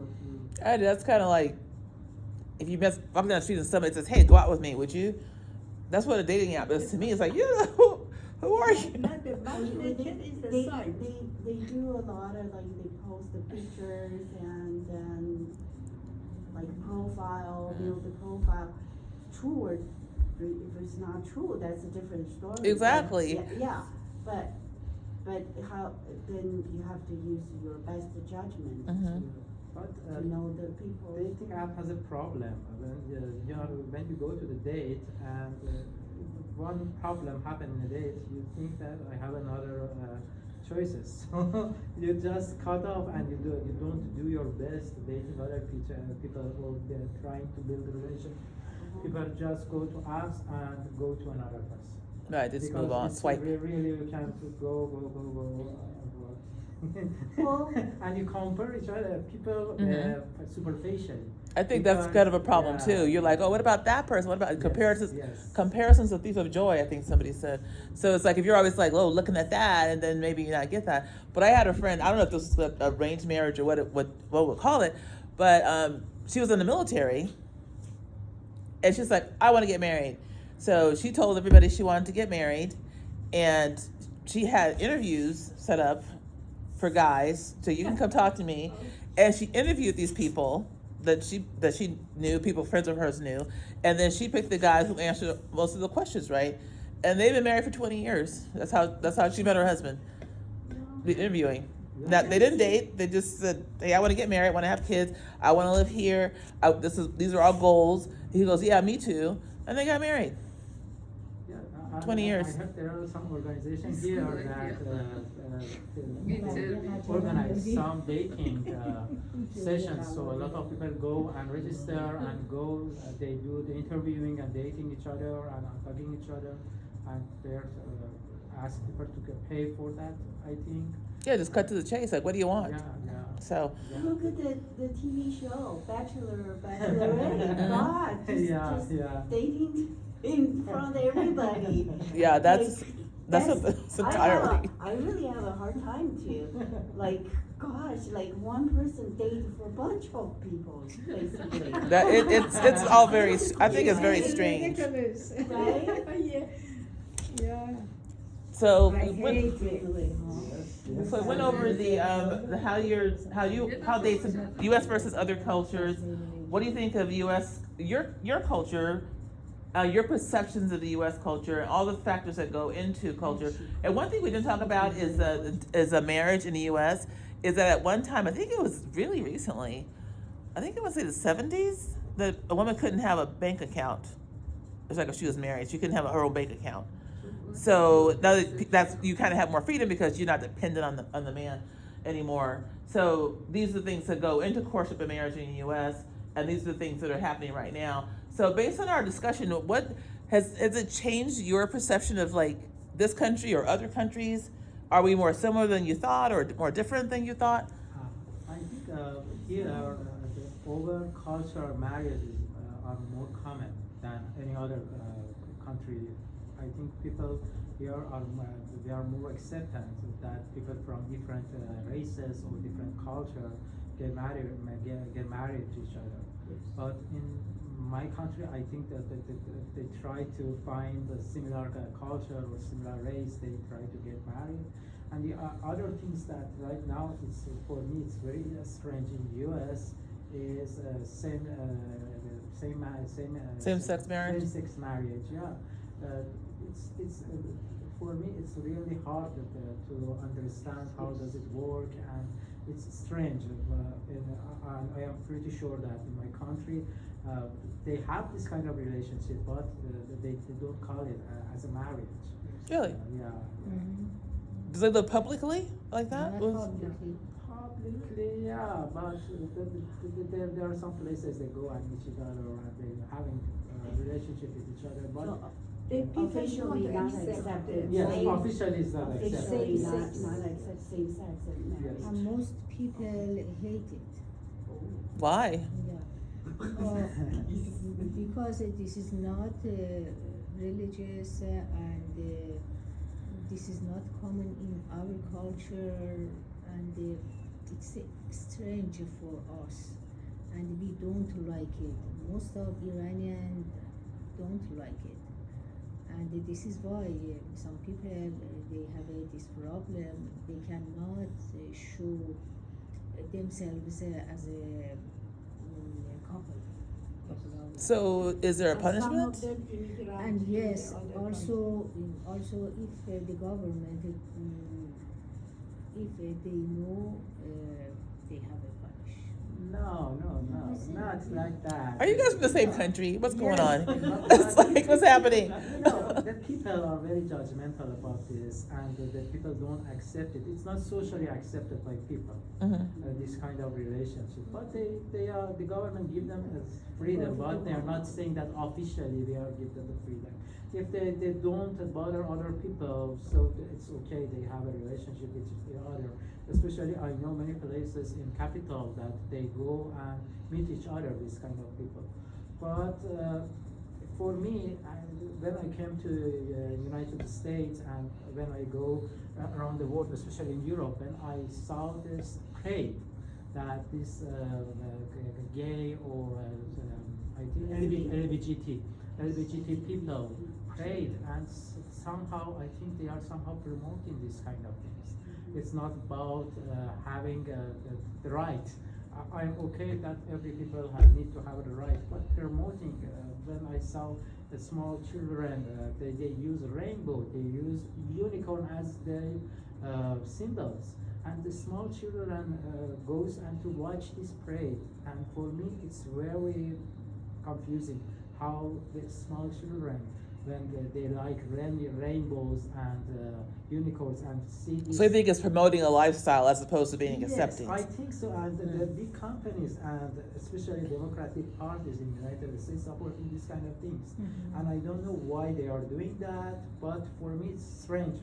difficult to. And that's kind of like if you mess walking down the street and somebody says, "Hey, go out with me," would you? That's what a dating app is to me. It's like, who are you? Not the imagination is the sight. They do a lot of like they post the pictures and then like profile, build the profile. True or if it's not true, that's a different story. Exactly. Yeah, but how then you have to use your best judgment But to know the people. dating app has a problem when you go to the date and one problem happen in the date, you think that I have another choices. So you just cut off and you don't do your best dating other people or trying to build a relation. People just go to apps and go to another person. Right, just Because move on, it's swipe. Really, you can't go. Well- and you compare each other, people superficially. I think that's Because- kind of a problem yeah. too. You're like, oh, what about that person? What about Yes, comparisons? yes. Comparisons, a thief of joy. I think somebody said. So it's like if you're always like, oh, looking at that, and then maybe you not get that. But I had a friend. I don't know if this was a arranged marriage or what we'll call it, but she was in the military, and she's like, I want to get married. So she told everybody she wanted to get married, and she had interviews set up for guys, so you can come talk to me. And she interviewed these people that she knew, people friends of hers knew, and then she picked the guys who answered most of the questions right. And they've been married for 20 years. That's how she met her husband. The interviewing. Now, they didn't date. They just said, "Hey, I want to get married. I want to have kids. I want to live here. These are all goals." He goes, "Yeah, me too," and they got married. Yeah, 20 years. I heard there are some organizations here Me that too. organize some dating sessions. So a lot of people go and register and go. They do the interviewing and dating each other and hugging each other, and they're ask people to pay for that. I think. Yeah, just cut to the chase. Like, what do you want? Yeah. So, Look at the TV show, Bachelor, Bachelorette. God, just dating in front of everybody. yeah, that's I entirely. I really have a hard time to, like, gosh, like one person dating for a bunch of people, basically. That it's all very. I think it's very strange. Ridiculous. Right? Yeah. So, I when, hate it. Really, huh? so I went over the how dates in U.S. versus other cultures. What do you think of U.S. your culture? Your perceptions of the U.S. culture, and all the factors that go into culture. And one thing we didn't talk about is a marriage in the U.S. Is that at one time, I think it was really recently, I think it was in the 70s, that a woman couldn't have a bank account. It's like if she was married, she couldn't have her own bank account. So now that's you kind of have more freedom because you're not dependent on the man anymore. So these are the things that go into courtship and marriage in the U.S. and these are the things that are happening right now. So based on our discussion, what has it changed your perception of like this country or other countries? Are we more similar than you thought or more different than you thought? I think here the over cultural marriages are more common than any other country. I think people here are they are more acceptant that people from different races or different culture get married to each other. But in my country, I think that they try to find a similar culture or similar race. They try to get married. And the other things that right now it's for me it's very strange in the U.S. is Same-sex marriage? Same-sex marriage, yeah. It's for me it's really hard to understand how does it work, and it's strange. And I am pretty sure that in my country they have this kind of relationship, but they don't call it as a marriage. Really? Yeah. Do they live publicly like that? Not publicly. Publicly, yeah, but there are some places they go and meet each other and they're having a relationship with each other, but The people Officially don't not accept accepted. it. yes, Same- officially it's not accepted. Officially Same not sex. accept same-sex marriage. Yes. And most people hate it. Why? Yeah. Because this is not religious and this is not common in our culture, and it's strange for us, and we don't like it. Most of Iranian don't like it, and this is why some people they have this problem. They cannot show themselves as a couple. So is there a And some punishment? of them immigrant And in the yes, other also if the government, if they know, they have a punish. No, not like that. Are you guys from the same country? What's going Yes. on? It's like, what's happening? No, the people are very judgmental about this, and the people don't accept it. It's not socially accepted by people. Mhm. This kind of relationship, but the government give them as freedom, but they are not saying that officially they are give them the freedom. If they don't bother other people, so it's okay. They have a relationship with the other. Especially, I know many places in capital that they go and meet each other. These kind of people, but for me, when I came to United States and when I go around the world, especially in Europe, when I saw this parade that this gay or I think LGBT people prayed, and somehow I think they are somehow promoting this kind of things. It's not about having the right. I'm okay that every people need to have the right, but promoting. When I saw the small children, they use rainbow, they use unicorn as their symbols, and the small children goes and to watch this parade. And for me, it's very confusing how the small children, when they like rainbows and unicorns and see this. So you think it's promoting a lifestyle as opposed to being Yes, accepting? I think so, and the big companies and especially Democratic parties in the United States supporting these kind of things. And I don't know why they are doing that, but for me it's strange.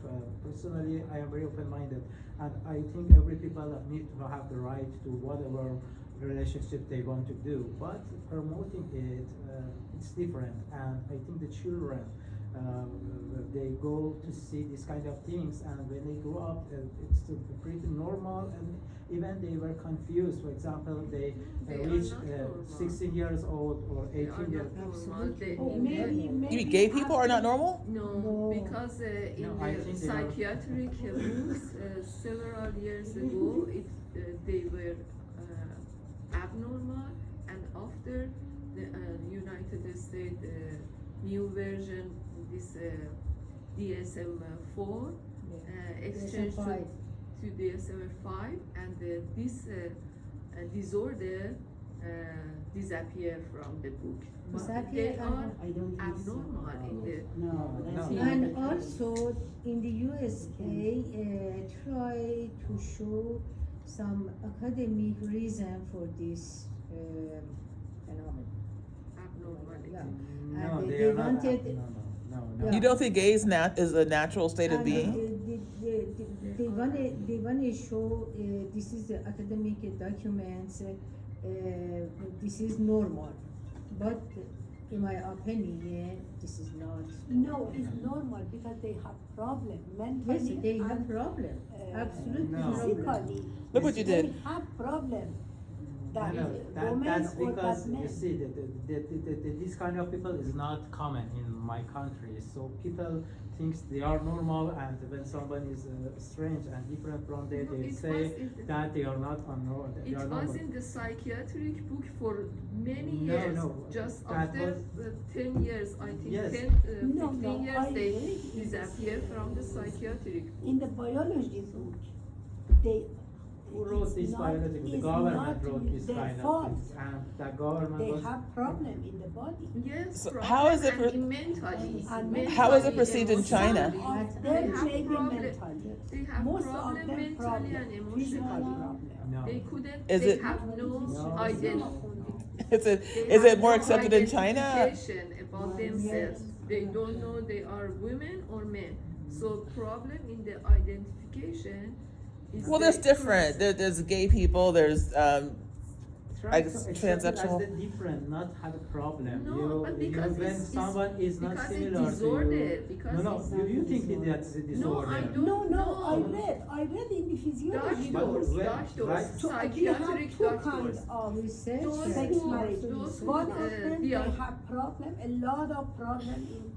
Personally, I am very open-minded, and I think every people need to have the right to whatever relationship they want to do, but promoting it, it's different. And I think the children, they go to see these kind of things, and when they grow up, it's pretty normal, and even they were confused. For example, they They are reach not normal. 16 years old or They are 18 years not old. normal. They, Oh, maybe You mean gay people are not normal? no, No. because in No, I the think they are- psychiatric books several years ago, they were abnormal, and after the United States new version, this DSM-4 exchanged DSM-5. to DSM-5, and this disorder disappear from the book. But Disappear they and- are I don't think so. abnormal in the No, that's No. not And the case. also in the USA, try to show some academic reason for this phenomenon. abnormality. Yeah. No, And they they are not. wanted- No. Yeah. You don't think gays is a natural state of And being? they wanna show this is the academic documents. This is normal, but in my opinion, this is not. No, it's normal because they have problem mentally. Yes, they have and, problem. Absolutely No. problem. physically. Look what you They did. have problem. That No, women that's or because that men. you see this kind of people is not common in my country. So people thinks they are normal, and when someone is strange and different from them, No, they it say was in the- that they are not normal. They It are was normal. in the psychiatric book for many No, years. no, Just that after was- 10 years, I think Yes. 10, No, 15 no, years, I they read in disappear from the psychiatric. In the biology book, they. Who wrote it's this not- biology? The it's government not wrote this their kind fault. of things, and the government They was. have problem in the body. Yes, So problem how is it and mentally. And How is it mentally, perceived in China? emotionally. Some of They them have maybe problem. mentally. They have Most problem of them mentally problem, and physical emotionally. problem. No. They couldn't. Is they it- have no No. identity. Is it They is have it more no accepted in China? identification about themselves. They don't know they are women or men. So problem in the identification is Well, the there's different. current- There's gay people. There's Try to Like accept it transsexual? as the different, not have a problem. No, but because when it's someone is not because similar it's disorder, to you. because No, it's you think disorder. that's a No, disorder. I don't. No, I No. read in the physiology. Doctors, But- doctors, right. So we have psychiatric two doctors. kinds of Research Those sex who- marriage. those who, One of them they yeah. have problem, a lot of problem in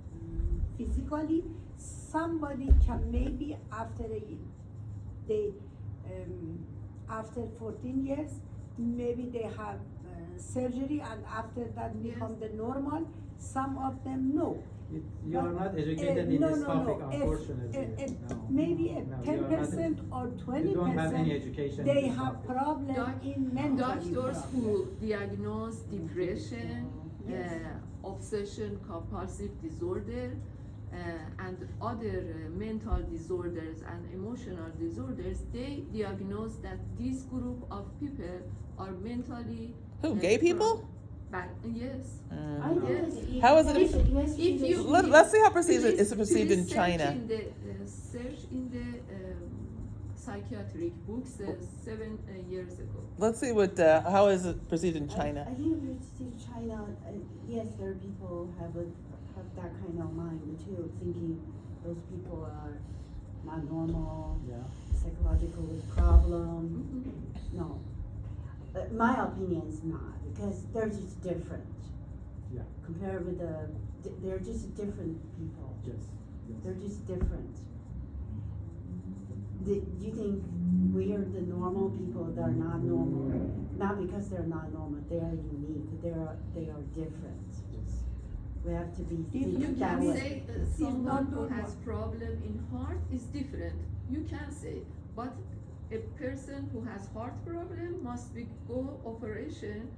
physically. Somebody can maybe after 14 years, maybe they have surgery and after that Yes. become the normal. Some of them no. You are not educated in this topic, If, unfortunately. No. maybe a No, you 10% or You don't have 20%, any education in they this have topic. problem in mental Doctors problem. who diagnose depression, obsession compulsive disorder, and other mental disorders and emotional disorders, they diagnose that this group of people are mentally. Who, gay people? Yes. Mm. I think it's- How is it- If you Let's see how perceived please- it's perceived in please China. search in the psychiatric books 7 years ago. Let's see what how is it perceived in China. I think if it's in China, yes, there are people have that kind of mind too, thinking those people are not normal, Yeah. psychological problem. Mhm. No, my opinion is not, because they're just different. Yeah. Compared with they're just different people. Yes. They're just different. Do you think we are the normal people that are not normal? Not because they're not normal, they are unique, they are different. Yes. We have to be You You think that can way. say not someone who normal. has problem in heart is different. You can say, but a person who has heart problem must be go operation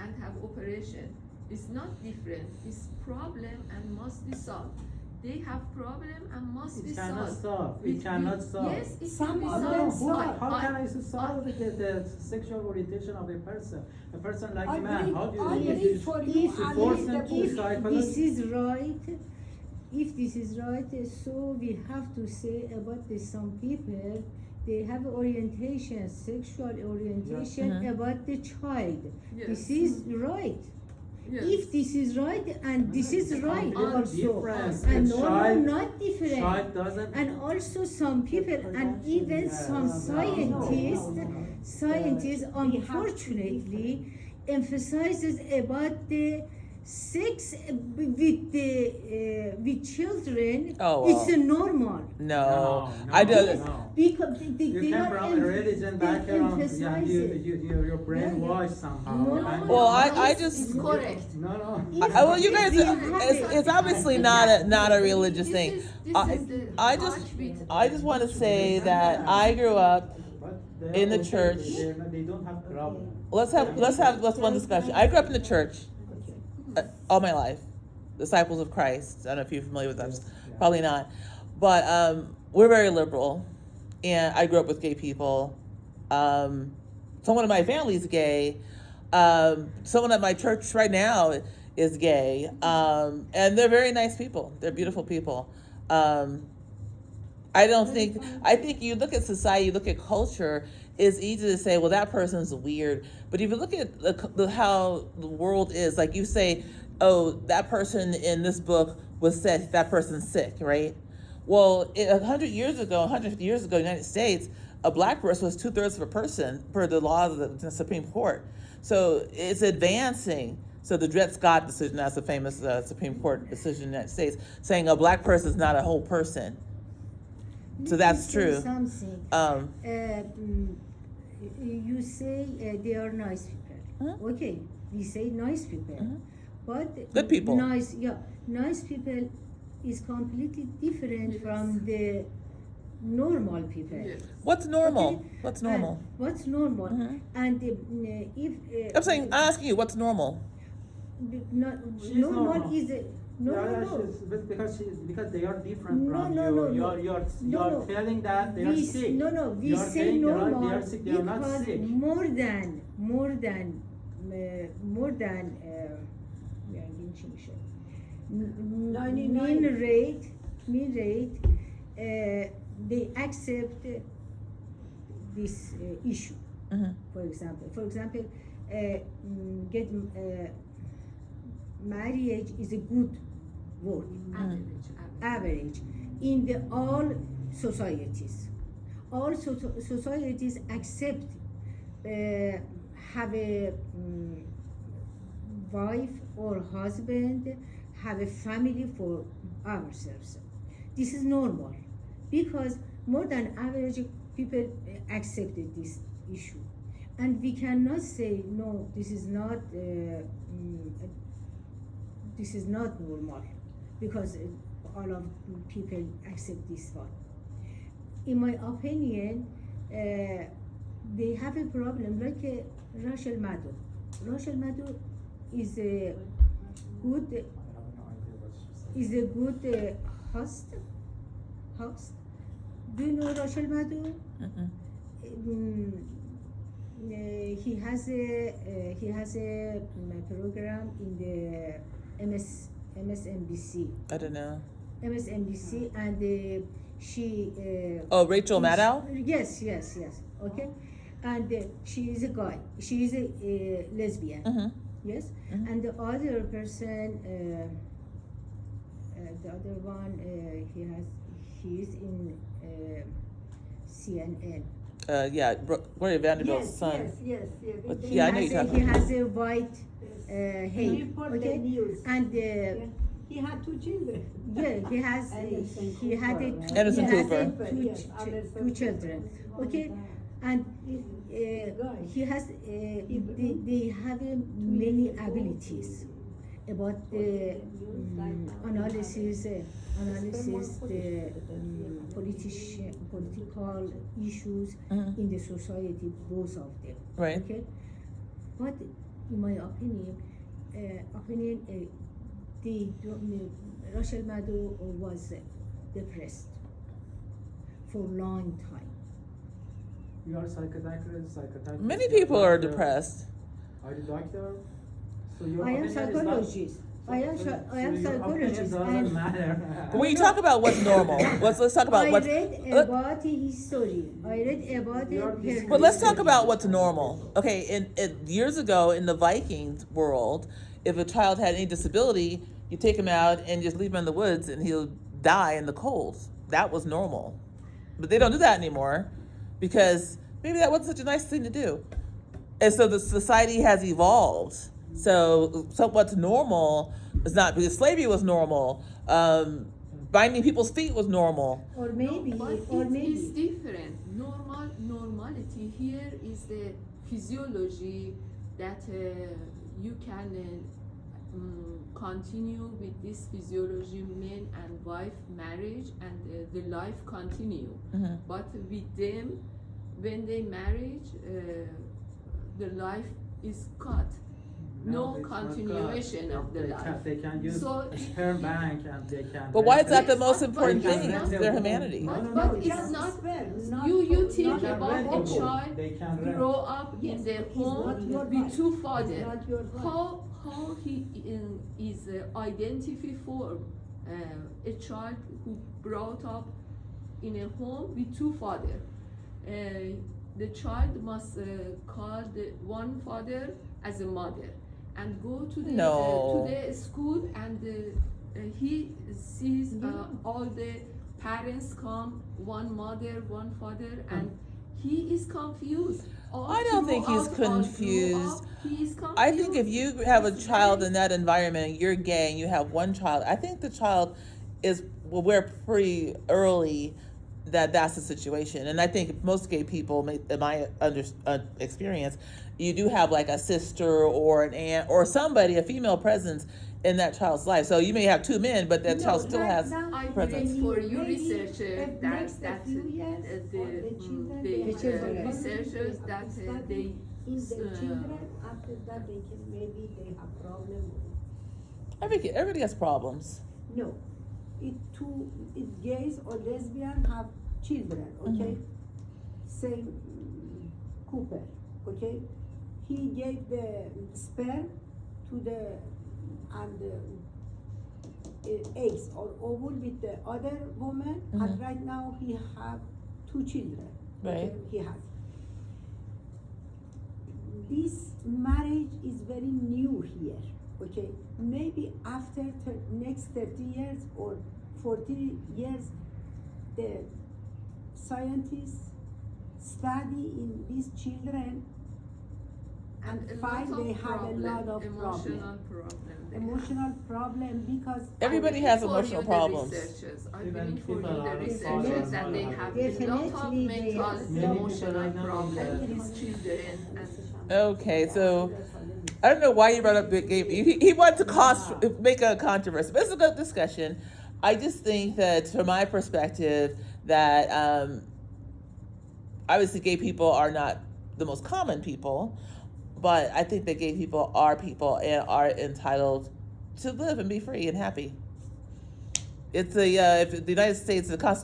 and have operation. It's not different. It's problem and must be solved. They have problem and must be It cannot solved. solve. It cannot solve. Yes, it Some can be of No, them solved. solve. how can I I- solve the sexual orientation of a person? A person like I man, believe- how do I you believe for you If, and force leave them the to book. psychology? this is right, if this is right, so we have to say about this, some people, they have orientation, sexual orientation Mhm. about the child. Yes. This is right. Yes. If this is right and this is It's right completely also, different. and The no, child- not different. Child doesn't. And also some people and even some scientists unfortunately emphasizes about the sex with children. Oh, It's a normal. No, No, I do. no. Because they You they come are from a religion they background, yeah, emphasize it. you're brainwashed somehow. No, and- Well, I it's- just- it's correct. No, no. Well, you guys, it's obviously not a religious This thing. is- this I- is the I just- heartbeat. I just want to say that I grew up. But they In the are okay, church. they don't have problem. Let's one discussion. I grew up in the church all my life. Disciples of Christ. I don't know if you're familiar with us. Probably not. But we're very liberal, and I grew up with gay people. Someone in my family is gay. Someone at my church right now is gay, and they're very nice people. They're beautiful people. I think you look at society, you look at culture, it's easy to say, well, that person's weird. But if you look at how the world is, like you say, oh, that person in this book was sick, that person's sick, right? Well, 100 years ago, 150 years ago, in the United States, a black person was 2/3 of a person per the law of the Supreme Court. So it's advancing. So the Dred Scott decision, that's a famous Supreme Court decision in the United States, saying a black person is not a whole person. So Let that's me say true. Something. You say they are nice people. Mhm. Okay, we say nice people, Mhm. but Good people. Nice people is completely different Yes. from the normal people. Yes. What's normal? Okay? What's normal? And what's normal? Mhm. And if I'm saying, I'm asking you, what's normal? not, She's normal normal. is no, Yeah, no, no. but because they are different No, from no, you. no, no. You're No, no. telling that they are We sick. No, no, we You are say saying normal they are sick. They are not because sick. more than yani چی میشه؟ mean rate they accept this issue. Mhm. For example, get marriage is a good word, average in the all societies. All societies accept have a wife or husband, have a family for ourselves. This is normal because more than average people accepted this issue, and we cannot say no. This is not normal because all of people accept this one. In my opinion, they have a problem like Rachel Maddow. Rachel Maddow is a good I have no idea what she's saying. is a good host. Do you know Rachel Maddow? Mm-mm. He has a program in the MSNBC. I don't know. MSNBC, and she. Oh, Rachel Maddow? Yes. Okay, and she is a guy. She is a lesbian. Mm-hmm. Yes, Mhm. and the other person, the other one, he is in CNN. Yeah, Gloria Vanderbilt's Yes, son. yes. But They- yeah, I know you're talking He about. has a white He hair. report the Okay, news. and Yeah. He had 2 children. yeah, he has Anderson he had Cooper, right? Anderson he has Cooper. Yes, Anderson two children. Okay, and he has they have many abilities about the analysis the political issues Mhm. in the society, both of them. Right. Okay, but in my opinion, Rachel Maddow was depressed for a long time. You are psychiatrist. Many people are depressed. Are you doctor? So your I am opinion is not- psychologist. I am so your opinion psychologist. doesn't And matter. When you talk about what's normal, let's talk about I what's. read let- about history. I read about You are her. discriminating. But let's talk about what's normal. Okay, in years ago in the Vikings world, if a child had any disability, you take him out and just leave him in the woods and he'll die in the cold. That was normal. But they don't do that anymore because maybe that wasn't such a nice thing to do. And so the society has evolved. So what's normal is not because slavery was normal. Binding people's feet was normal. Or maybe, But or it is maybe. different. Normality here is the physiology that you can continue with this physiology, man and wife marriage, and the life continue. Mhm. But with them, when they marriage, the life is cut. No it's not continuation God. of the They life. They can use So sperm bank and they can. But why is that the Yes, most but important it's thing? not- It's their humanity. But it's Just not. sperm, not You for- think not They can about rent a people. child They can rent. grow up Yes, in the but he's not home your with wife. 2 He's fathers. not your wife. How he is identified for a child who brought up in a home with 2 fathers. The child must call the one father as a mother and go to the No. to the school, and he sees all the parents come, one mother, one father, and he is confused. All I don't think he's throughout, all confused. throughout, he is confused. I think if you have a It's child very- in that environment and you're gay and you have one child, I think the child is aware pretty early that that's the situation. And I think most gay people, in my experience, you do have like a sister or an aunt or somebody, a female presence in that child's life. So you may have 2 men, but that No, child still right has now, I presence. think for you Maybe researcher if that next a few years, the all the children, the they children. have researchers they that have studied they in the uh, children, after that they can, maybe they have problem. Everybody has problems. No, it gays or lesbian have children, okay? Same Cooper, okay? He gave the sperm to the and eggs or ovule with the other woman, and Mhm. right now he have 2 children. Right. Okay, he has. this marriage is very new here, okay? Maybe after next 30 years or 40 years, the scientists study in these children and a find lot of they have a lot of emotional problem. problem. Emotional problem because Everybody has emotional problems. I Even believe for you people the are researchers that they have a lot of Definitely they mental have- Many people emotional I know problem that- with children and Okay, so I don't know why you brought up Big Game. He wanted to make a controversy, but it's a good discussion. I just think that, from my perspective, that obviously gay people are not the most common people, but I think that gay people and are entitled to live and be free and happy. It's if the United States, the Constitution